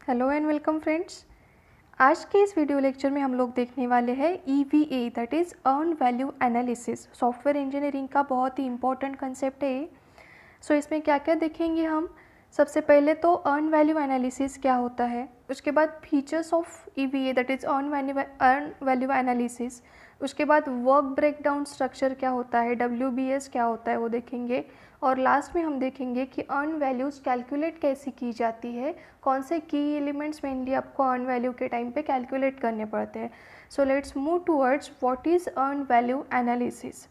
Hello and welcome friends. आज के इस वीडियो लेक्चर में हम लोग देखने वाले हैं EVA that is earn value analysis. Software engineering का बहुत ही इंपॉर्टेंट कंसेप्ट है। सो इसमें क्या क्या देखेंगे हम। सबसे पहले तो अर्न वैल्यू एनालिसिस क्या होता है, उसके बाद features of EVA that is earn value analysis, उसके बाद वर्क ब्रेकडाउन स्ट्रक्चर क्या होता है, WBS क्या होता है वो देखेंगे, और लास्ट में हम देखेंगे कि अर्न वैल्यूज़ कैलकुलेट कैसे की जाती है, कौन से की एलिमेंट्स मेनली आपको अर्न वैल्यू के टाइम पे कैलकुलेट करने पड़ते हैं। So let's move towards what is earn value analysis.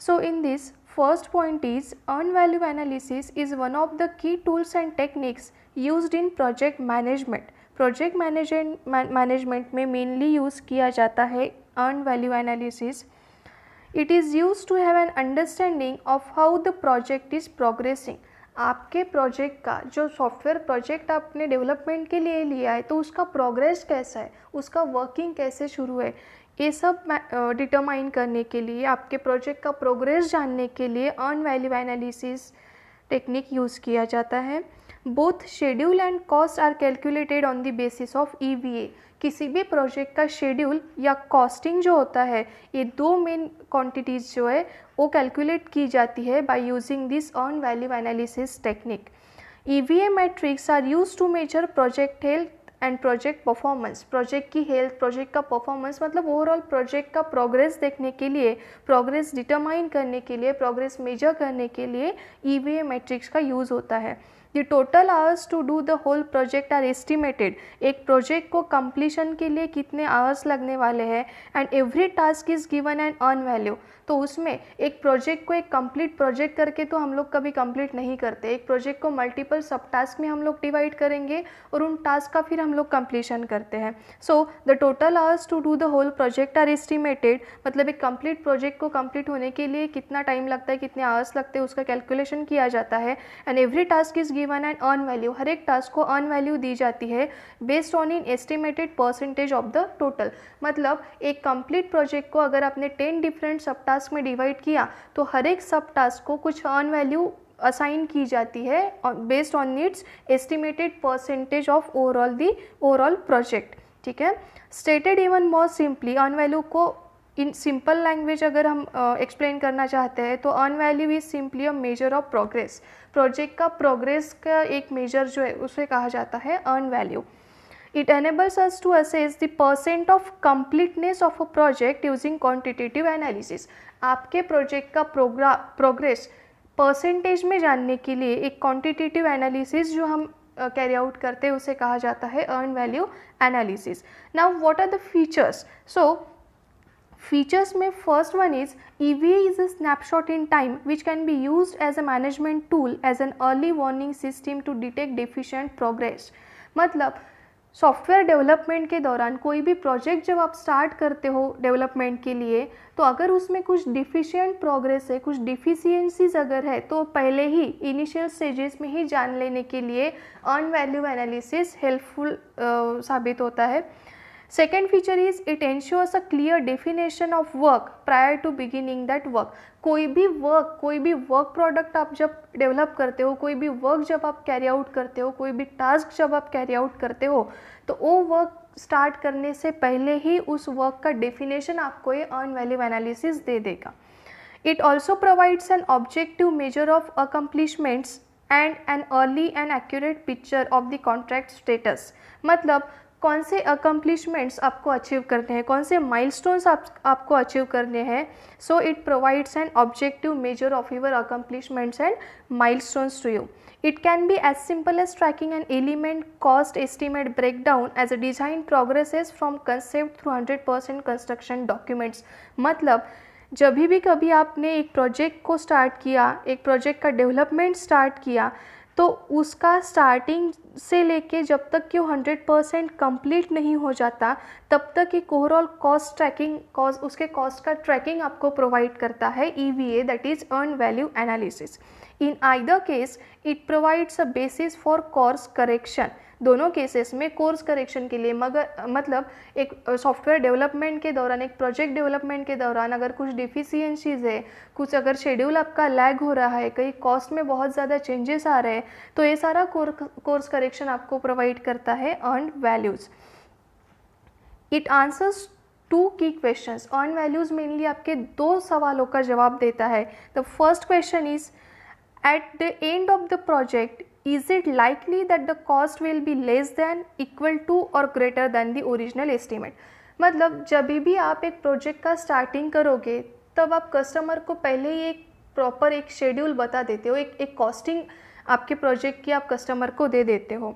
So in this, first point is earn value analysis is one of the key tools and techniques used in project management. Project management में mainly use किया जाता है earn value analysis. It is used to have an understanding of how the project is progressing. आपके project का जो software project आपने development के लिए लिया है तो उसका प्रोग्रेस कैसा है, उसका वर्किंग कैसे शुरू है, ये सब डिटरमाइन करने के लिए, आपके प्रोजेक्ट का प्रोग्रेस जानने के लिए earn value analysis technique use किया जाता है. Both schedule and cost are calculated on the basis of EVA. किसी भी प्रोजेक्ट का शेड्यूल या कॉस्टिंग जो होता है, ये दो मेन क्वांटिटीज़ जो है वो कैलकुलेट की जाती है by using this earn value analysis technique. EVA metrics are used to measure project health and project performance. Project की हेल्थ, प्रोजेक्ट का परफॉर्मेंस मतलब ओवरऑल प्रोजेक्ट का प्रोग्रेस देखने के लिए, प्रोग्रेस डिटरमाइन करने के लिए, प्रोग्रेस मेजर करने के लिए EVA मैट्रिक्स का यूज़ होता है. The total hours to do the whole project are estimated. एक प्रोजेक्ट को कंप्लीशन के लिए कितने आवर्स लगने वाले हैं, and every task is given an earn value. तो उसमें एक प्रोजेक्ट को एक कंप्लीट प्रोजेक्ट करके तो हम लोग कभी कंप्लीट नहीं करते. एक प्रोजेक्ट को मल्टीपल सब टास्क में हम लोग डिवाइड करेंगे और उन टास्क का फिर हम लोग कंप्लीशन करते हैं. So the total hours to do the whole project are estimated, मतलब एक कंप्लीट प्रोजेक्ट को कंप्लीट होने के लिए कितना टाइम लगता है, कितने आवर्स लगते हैं, उसका कैलकुलेशन किया जाता है. And every task is given an earn value. हर एक टास्क को अर्न वैल्यू दी जाती है based on in estimated percentage of the total. मतलब एक कंप्लीट प्रोजेक्ट को अगर आपने 10 डिफरेंट सब टास्क में डिवाइड किया तो हर एक सब टास्क को कुछ अर्न वैल्यू असाइन की जाती है based on it's estimated percentage of overall project. ठीक है. Stated even more simply, earn value को इन सिंपल लैंग्वेज अगर हम एक्सप्लेन करना चाहते हैं तो earn value is simply a measure of progress. Project का प्रोग्रेस का एक मेजर जो है उसे कहा जाता है earn value. It enables us to assess the percent of completeness of a project using quantitative analysis. आपके प्रोजेक्ट का प्रोग्रेस परसेंटेज में जानने के लिए एक क्वांटिटेटिव एनालिसिस जो हम कैरी आउट करते हैं उसे कहा जाता है earn value analysis. Now what are the features. So features में first one is EVA is a snapshot in time which can be used as a management tool as an early warning system to detect deficient progress. मतलब software development के दौरान कोई भी project जब आप start करते हो डेवलपमेंट के लिए, तो अगर उसमें कुछ डिफिशिएंट प्रोग्रेस है, कुछ डिफिशियंसीज अगर है, तो पहले ही इनिशियल स्टेजेस में ही जान लेने के लिए अर्न वैल्यू एनालिसिस हेल्पफुल साबित होता है. Second feature is it ensures a clear definition of work prior to beginning that work. कोई भी वर्क प्रोडक्ट आप जब डेवलप करते हो, कोई भी वर्क जब आप कैरी आउट करते हो, कोई भी टास्क जब आप कैरी आउट करते हो, तो वो वर्क स्टार्ट करने से पहले ही उस वर्क का डेफिनेशन आपको ये अर्न वैल्यू एनालिसिस दे देगा. It also provides an objective measure of accomplishments and an early and accurate picture of the contract status. मतलब कौन से अकम्प्लिशमेंट्स आपको अचीव करने हैं, कौन से माइलस्टोन्स आपको अचीव करने हैं. So it provides an objective measure of your accomplishments and milestones to you. It can be as simple as tracking an element cost estimate breakdown as a design progresses from concept through 100% construction documents. मतलब जब भी कभी आपने एक project को start किया, एक project का डेवलपमेंट स्टार्ट किया, तो उसका स्टार्टिंग से लेके जब तक कि वो 100% कंप्लीट नहीं हो जाता तब तक एक ओवरऑल कॉस्ट ट्रैकिंग, उसके कॉस्ट का ट्रैकिंग आपको प्रोवाइड करता है EVA that is earn value analysis. In either case, it provides a basis for course correction. दोनों केसेस में कोर्स करेक्शन के लिए मगर मतलब एक सॉफ्टवेयर डेवलपमेंट के दौरान, एक प्रोजेक्ट डेवलपमेंट के दौरान अगर कुछ डिफिशियंसीज है, कुछ अगर शेड्यूल आपका लैग हो रहा है, कहीं कॉस्ट में बहुत ज़्यादा चेंजेस आ रहे हैं, तो ये सारा कोर्स करेक्शन आपको प्रोवाइड करता है अर्न्ड वैल्यूज़। इट आंसर्स 2 की क्वेश्चंस। अर्न वैल्यूज़ मेनली आपके 2 सवालों का जवाब देता है। The first question is at the end of the project is it likely that the cost will be less than, equal to और greater than the original estimate. मतलब जब भी आप एक प्रोजेक्ट का स्टार्टिंग करोगे तब आप कस्टमर को पहले ही एक प्रॉपर एक शेड्यूल बता देते हो, एक कॉस्टिंग आपके प्रोजेक्ट की आप कस्टमर को दे देते हो।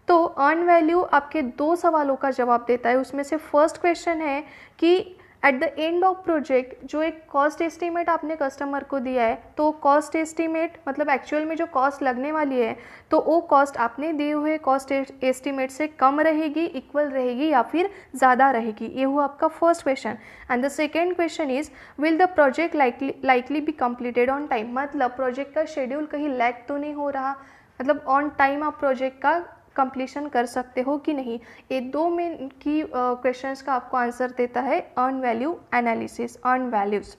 तो अर्न वैल्यू आपके 2 सवालों का जवाब देता है। उसमें से फर्स्ट क्वेश्चन है कि eight the end of project जो एक कॉस्ट एस्टीमेट आपने कस्टमर को दिया है, तो कॉस्ट एस्टीमेट मतलब एक्चुअल में जो कॉस्ट लगने वाली है, तो वो कॉस्ट आपने दिए हुए कॉस्ट एस्टीमेट से कम रहेगी, इक्वल रहेगी या फिर ज़्यादा रहेगी। ये हुआ आपका first question. And the second question is will the project likely be completed on time. मतलब प्रोजेक्ट का शेड्यूल कहीं लैग तो नहीं हो रहा, मतलब ऑन टाइम आप प्रोजेक्ट का कंप्लीशन कर सकते हो कि नहीं। ये 2 मेन की क्वेश्चंस का आपको आंसर देता है earn value analysis, earn values.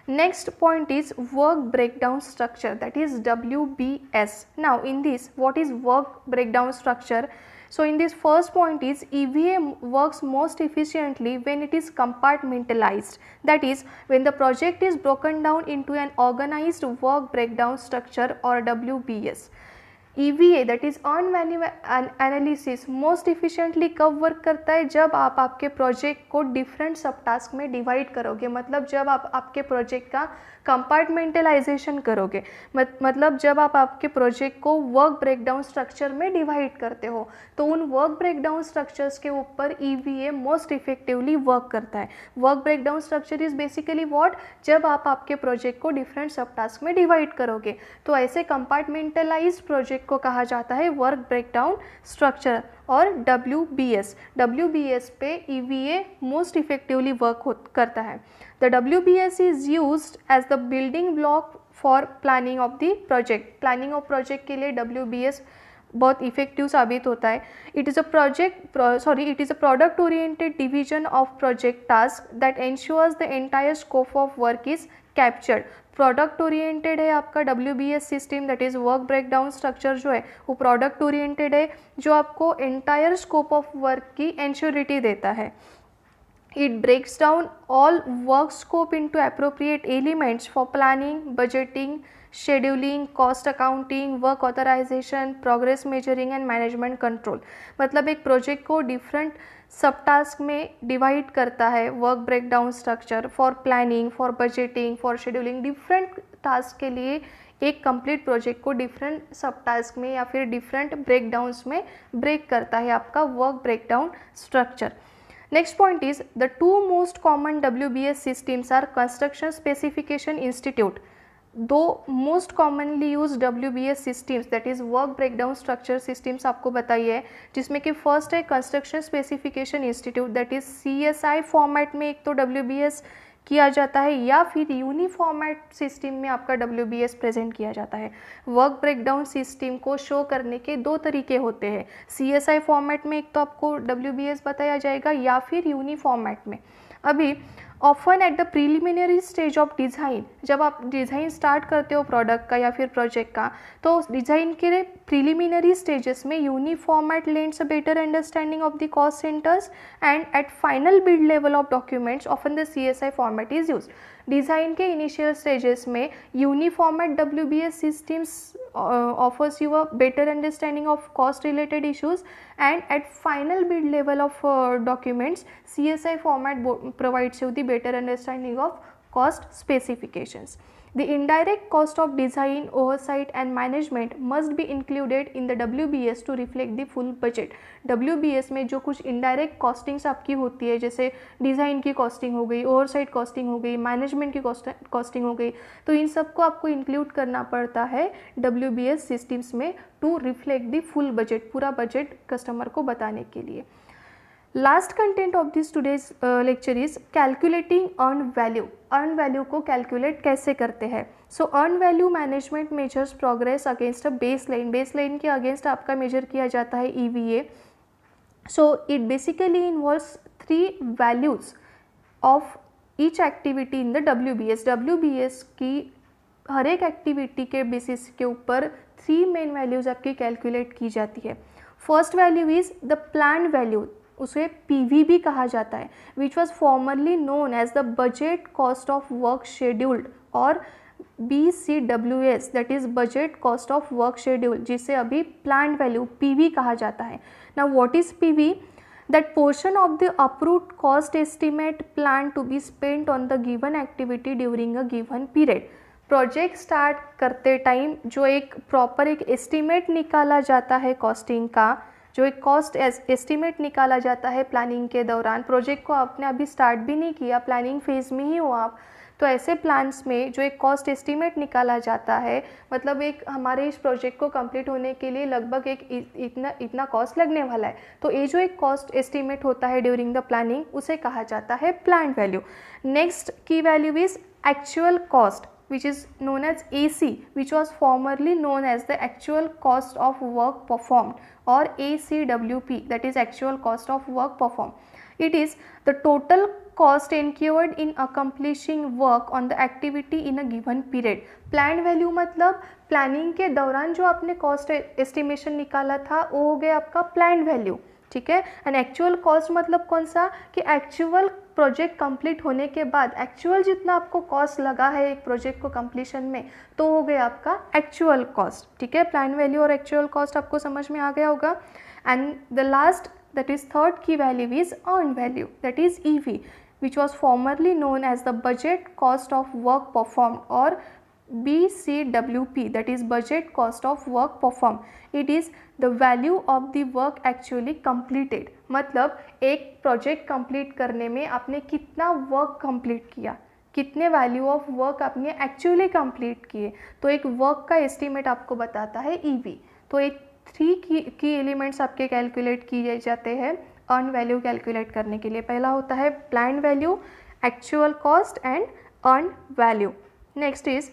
Next point is work breakdown structure, that is WBS. Now in this, what is work breakdown structure? So in this first point is EVA works most efficiently when it is compartmentalized, that is when the project is broken down into an organized work breakdown structure or WBS. EVA that is earn value analysis most efficiently कब work करता है? जब आप आपके project को different सब task में divide करोगे, मतलब जब आप आपके प्रोजेक्ट का कंपार्टमेंटलाइजेशन करोगे, मतलब जब आप आपके प्रोजेक्ट को वर्क ब्रेकडाउन स्ट्रक्चर में डिवाइड करते हो, तो उन वर्क ब्रेकडाउन स्ट्रक्चर्स के ऊपर EVA मोस्ट इफेक्टिवली वर्क करता है। Work breakdown structure is basically what? जब आप आपके प्रोजेक्ट को डिफरेंट सब टास्क में डिवाइड करोगे, तो ऐसे कंपार्टमेंटलाइज्ड प्रोजेक्ट को कहा जाता है वर्क ब्रेकडाउन स्ट्रक्चर और WBS पे EVA मोस्ट इफेक्टिवली वर्क करता है। The WBS is used as the building block for planning of the project. Planning of project के लिए WBS बहुत इफेक्टिव साबित होता है। It is a product oriented division of project task that ensures the entire scope of work is captured. Product oriented है आपका WBS system, that is work breakdown structure जो है वो प्रोडक्ट ओरिएंटेड है, जो आपको एंटायर स्कोप ऑफ वर्क की एंश्योरिटी देता है। It breaks down all work scope into appropriate elements for planning, budgeting, scheduling, cost accounting, work authorization, progress measuring and management control. मतलब एक प्रोजेक्ट को डिफरेंट सब टास्क में डिवाइड करता है work breakdown structure, for planning, for budgeting, for scheduling, different task के लिए एक कंप्लीट प्रोजेक्ट को डिफरेंट सब टास्क में या फिर डिफरेंट ब्रेकडाउन्स में ब्रेक करता है आपका work breakdown structure. Next point is the 2 most common WBS systems are Construction Specification Institute. 2 most commonly used WBS systems that is work breakdown structure systems आपको बताइए, जिसमें कि फर्स्ट है construction specification institute, that is CSI format में एक तो WBS किया जाता है या फिर यूनिफॉर्मेट सिस्टम में आपका WBS प्रेजेंट किया जाता है। वर्क ब्रेकडाउन सिस्टम को शो करने के 2 तरीके होते हैं। CSI फॉर्मेट में एक तो आपको WBS बताया जाएगा या फिर यूनिफॉर्मेट में। अभी often at the preliminary stage of design, जब आप डिज़ाइन स्टार्ट करते हो प्रोडक्ट का या फिर प्रोजेक्ट का, तो डिज़ाइन के प्रीलिमिनरी स्टेजेस में uniformat lends a better understanding of the cost centres and at final build level of documents often the CSI format is use. Design के इनिशियल स्टेजेस में uniformat WBS systems offers you a better understanding of cost related issues, and at final build level of documents CSI format provides you the better understanding of cost specifications. The indirect cost of design, oversight and management must be included in the WBS to reflect the full budget. WBS में जो कुछ indirect costings आपकी होती है, जैसे design की costing हो गई, ओवरसाइट कॉस्टिंग हो गई, मैनेजमेंट की कॉस्टिंग हो गई, तो इन सबको आपको इंक्लूड करना पड़ता है WBS सिस्टम्स में to reflect the full budget, पूरा बजट कस्टमर को बताने के लिए। Last content of this today's lecture is calculating earn value. Earn value को कैलकुलेट कैसे करते हैं। So earn value management measures progress against a base line. Base line के अगेंस्ट आपका मेजर किया जाता है EVA। So it basically involves 3 values of each activity in the WBS। WBS की हर एक एक्टिविटी के बेसिस के ऊपर 3 मेन वैल्यूज आपकी कैलकुलेट की जाती है। First value is the plan value, उसे PV भी कहा जाता है, which was formerly known as the budget cost of work scheduled, और BCWS that is budget cost of work schedule, जिसे अभी प्लान वैल्यू PV कहा जाता है। Now what is PV? That portion of the approved cost estimate planned to be spent on the given activity during a given period। Project start करते time जो एक proper एक estimate निकाला जाता है कॉस्टिंग का, जो एक कॉस्ट एस्टिमेट निकाला जाता है प्लानिंग के दौरान। प्रोजेक्ट को आपने अभी स्टार्ट भी नहीं किया, प्लानिंग फेज में ही हो आप, तो ऐसे प्लान्स में जो एक कॉस्ट एस्टिमेट निकाला जाता है, मतलब एक हमारे इस प्रोजेक्ट को कंप्लीट होने के लिए लगभग एक इतना कॉस्ट लगने वाला है, तो ये जो एक कॉस्ट एस्टिमेट होता है ड्यूरिंग द प्लानिंग, उसे कहा जाता है प्लान वैल्यू। नेक्स्ट की value is actual cost, which is known as AC, which was formerly known as the actual cost of work performed, or ACWP, that is actual cost of work performed. It is the total cost incurred in accomplishing work on the activity in a given period। Plan value मतलब planning के दौरान जो आपने cost estimation निकाला था वो हो गया आपका प्लान वैल्यू, ठीक है। एंड एक्चुअल कॉस्ट मतलब कौन सा, कि एक्चुअल प्रोजेक्ट कंप्लीट होने के बाद एक्चुअल जितना आपको कॉस्ट लगा है एक प्रोजेक्ट को कंप्लीशन में, तो हो गया आपका एक्चुअल कॉस्ट, ठीक है। प्लान वैल्यू और एक्चुअल कॉस्ट आपको समझ में आ गया होगा। And the last that is third की value is earn value, that is EV, which was formerly known as the budget cost of work performed, or BCWP, that is budget cost of work performed. It is the value of the work actually completed। मतलब एक project complete करने में आपने कितना work complete किया, कितने value of work आपने actually complete किए, तो एक वर्क का एस्टिमेट आपको बताता है EV। तो एक 3 की एलिमेंट्स आपके कैलकुलेट किए जाते हैं अर्न वैल्यू कैलकुलेट करने के लिए। पहला होता है plan value, actual cost and earn value. Next is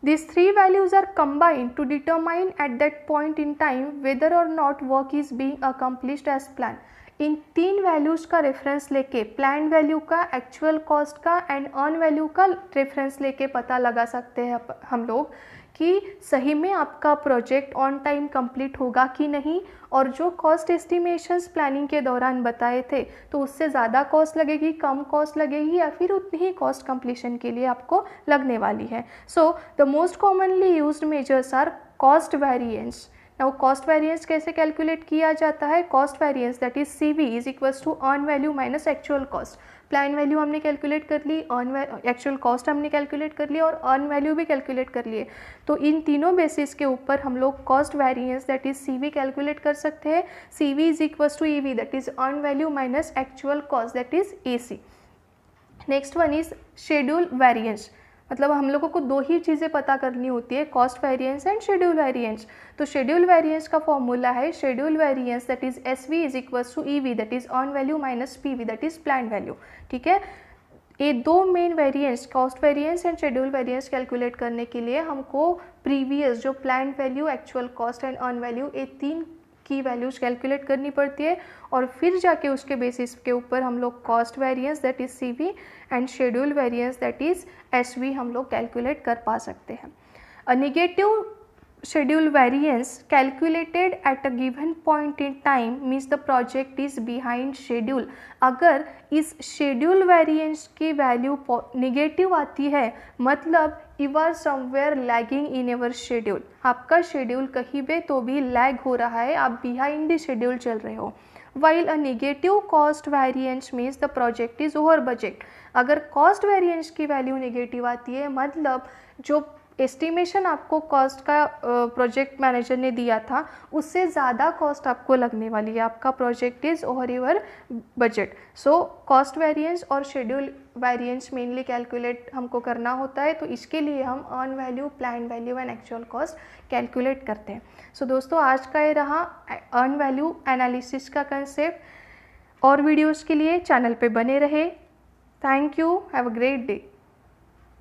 these 3 values are combined to determine at that point in time whether or not work is being accomplished as planned। In 3 values का reference लेके, plan value का, actual cost का and earn value का reference लेके पता लगा सकते हैं हम लोग कि सही में आपका प्रोजेक्ट ऑन टाइम कंप्लीट होगा कि नहीं, और जो कॉस्ट एस्टिमेशंस प्लानिंग के दौरान बताए थे तो उससे ज़्यादा कॉस्ट लगेगी, कम कॉस्ट लगेगी, या फिर उतनी ही कॉस्ट कंप्लीशन के लिए आपको लगने वाली है। So the most commonly used measures are cost variance. Now cost variance कैसे कैलकुलेट किया जाता है? Cost variance that is CV is equals to earn value minus actual cost. Plan value हमने कैलकुलेट कर ली, एक्चुअल कॉस्ट हमने calculate कर ली, और अर्न वैल्यू भी कैलकुलेट कर लिए। तो इन तीनों बेसिस के ऊपर हम लोग cost variance that is CV calculate कर सकते हैं। CV is equals to EV that is earn value minus actual cost that is AC। Next one is schedule variance. मतलब हम लोगों को 2 ही चीज़ें पता करनी होती है, cost variance and schedule variance. तो शेड्यूल वेरिएंस का फॉर्मूला है schedule variance that is SV is equals to EV that is earn value minus PV that is plan value, ठीक है। ये 2 main variance, cost variance and schedule variance calculate करने के लिए हमको प्रीवियस जो plan value, actual cost and earn value, ये 3 की वैल्यूज कैलकुलेट करनी पड़ती है, और फिर जाके उसके बेसिस के ऊपर हम लोग cost variance that is CV and schedule variance that is SV हम लोग कैलकुलेट कर पा सकते हैं। A negative schedule variance calculated at a given point in time means the project is behind schedule। अगर इस schedule variance की value negative आती है मतलब you are somewhere lagging in your schedule, आपका शेड्यूल कहीं पे तो भी लैग हो रहा है, आप behind the schedule चल रहे हो। While a negative cost variance means the project is over budget। अगर cost variance की वैल्यू नेगेटिव आती है मतलब जो एस्टिमेशन आपको कॉस्ट का प्रोजेक्ट मैनेजर ने दिया था उससे ज़्यादा कॉस्ट आपको लगने वाली है, आपका project is over your budget. So cost variance और शेड्यूल वेरिएंस मेनली कैलकुलेट हमको करना होता है, तो इसके लिए हम earn value, plan value and actual cost calculate करते हैं। सो दोस्तों आज का ये रहा अर्न वैल्यू एनालिसिस का कंसेप्ट। और वीडियोज़ के लिए चैनल पे बने रहे। Thank you, have a great day.